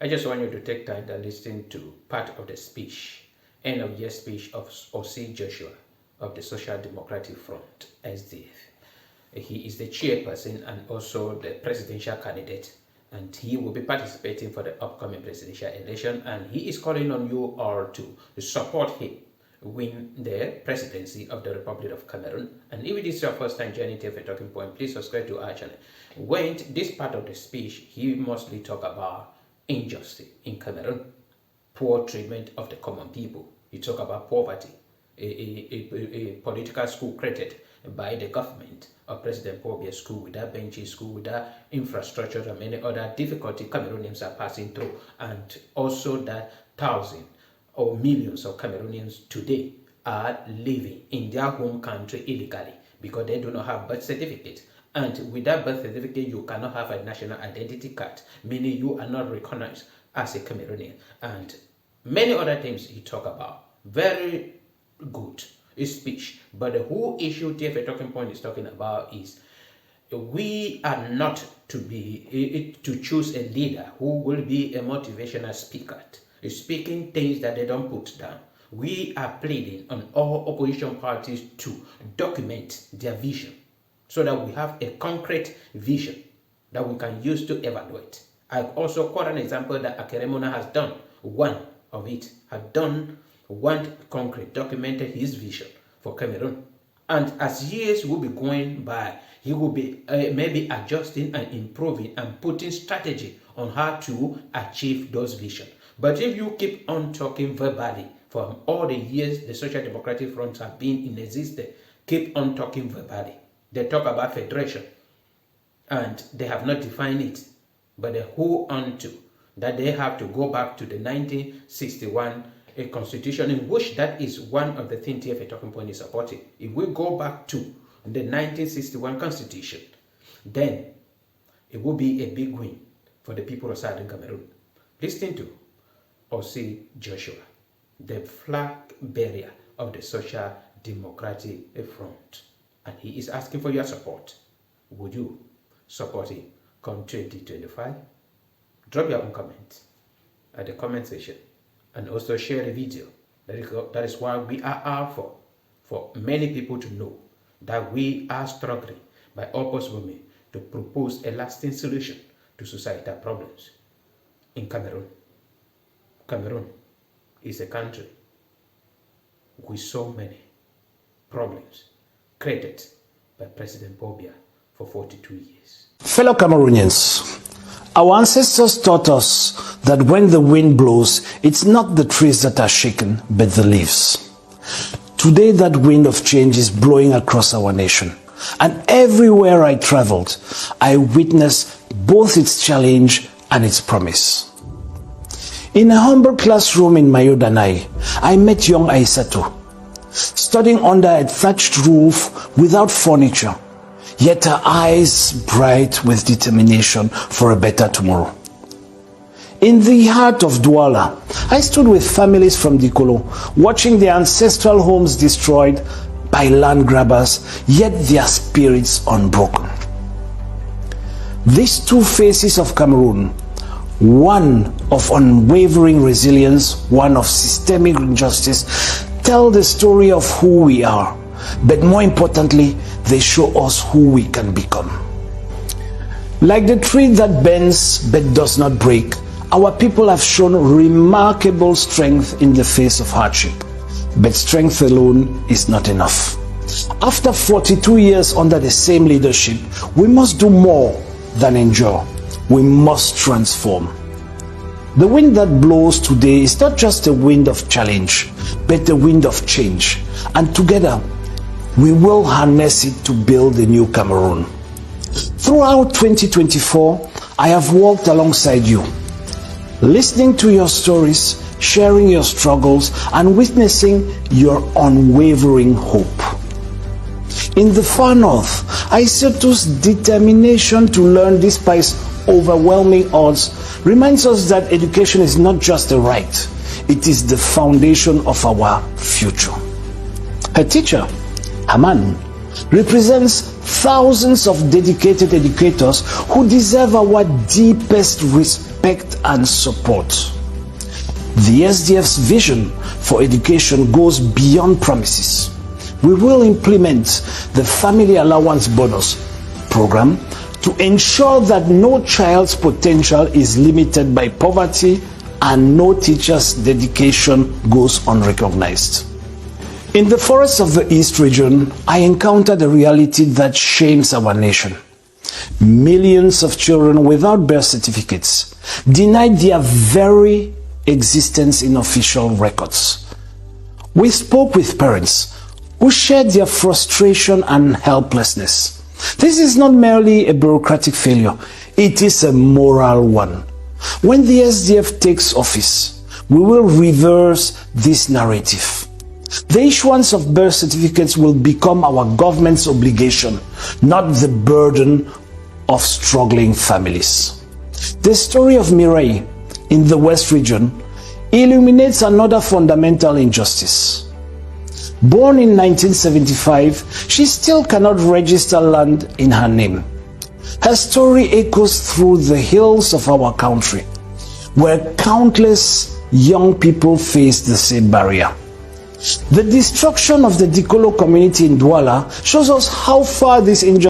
I just want you to take time to listen to part of the speech, end of year speech of Osih Joshua of the Social Democratic Front, SDF. He is the chairperson and also the presidential candidate, and he will be participating for the upcoming presidential election, and he is calling on you all to support him win the presidency of the Republic of Cameroon. And if it is your first time joining TFA Talking Point, please subscribe to our channel. When this part of the speech, he mostly talk about injustice in Cameroon, poor treatment of the common people. He talk about poverty, a political school created by the government of President Paul Biya, school without benches, school without infrastructure, and many other difficulties Cameroonians are passing through, and also that thousands or millions of Cameroonians today are living in their home country illegally because they do not have birth certificate. And without birth certificate, you cannot have a national identity card, meaning you are not recognized as a Cameroonian. And many other things he talk about. Very good speech. But the whole issue TFA Talking Point is talking about is we are not to choose a leader who will be a motivational speaker, speaking things that they don't put down. We are pleading on all opposition parties to document their vision so that we have a concrete vision that we can use to evaluate. I also quote an example that Akeremona has done. One of it had done one concrete, documented his vision for Cameroon. And as years will be going by, he will be maybe adjusting and improving and putting strategy on how to achieve those visions. But if you keep on talking verbally from all the years the Social Democratic Front have been in existence, keep on talking verbally. They talk about federation and they have not defined it, but they hold on to that they have to go back to the 1961 constitution, in which that is one of the things TFA Talking Point is supporting. If we go back to the 1961 constitution, then it will be a big win for the people of Southern Cameroon. Listen to Osih Joshua, the flag bearer of the Social Democratic Front, and he is asking for your support. Would you support him come 2025? Drop your own comment at the comment section and also share the video. That is why we are out for many people to know that we are struggling by all possible means to propose a lasting solution to societal problems in Cameroon. Cameroon is a country with so many problems created by President Paul Biya for 42 years. Fellow Cameroonians, our ancestors taught us that when the wind blows, it's not the trees that are shaken, but the leaves. Today, that wind of change is blowing across our nation. And everywhere I traveled, I witnessed both its challenge and its promise. In a humble classroom in Mayodanai, I met young Aissatou, studying under a thatched roof without furniture, yet her eyes bright with determination for a better tomorrow. In the heart of Douala, I stood with families from Dikolo, watching their ancestral homes destroyed by land grabbers, yet their spirits unbroken. These two faces of Cameroon, one of unwavering resilience, one of systemic injustice, tell the story of who we are, but more importantly, they show us who we can become. Like the tree that bends but does not break, our people have shown remarkable strength in the face of hardship. But strength alone is not enough. After 42 years under the same leadership, we must do more than endure. We must transform. The wind that blows today is not just a wind of challenge, but a wind of change. And together, we will harness it to build a new Cameroon. Throughout 2024, I have walked alongside you, listening to your stories, sharing your struggles, and witnessing your unwavering hope. In the far north, Aissatou's determination to learn despite overwhelming odds reminds us that education is not just a right, it is the foundation of our future. Her teacher, Aman, represents thousands of dedicated educators who deserve our deepest respect respect and support. The SDF's vision for education goes beyond promises. We will implement the Family Allowance Bonus program to ensure that no child's potential is limited by poverty and no teacher's dedication goes unrecognized. In the forests of the East region, I encountered a reality that shames our nation. Millions of children without birth certificates, denied their very existence in official records. We spoke with parents who shared their frustration and helplessness. This is not merely a bureaucratic failure, it is a moral one. When the SDF takes office, we will reverse this narrative. The issuance of birth certificates will become our government's obligation, not the burden of struggling families. The story of Mireille in the West region illuminates another fundamental injustice. Born in 1975, she still cannot register land in her name. Her story echoes through the hills of our country, where countless young people face the same barrier. The destruction of the Dikolo community in Douala shows us how far this injustice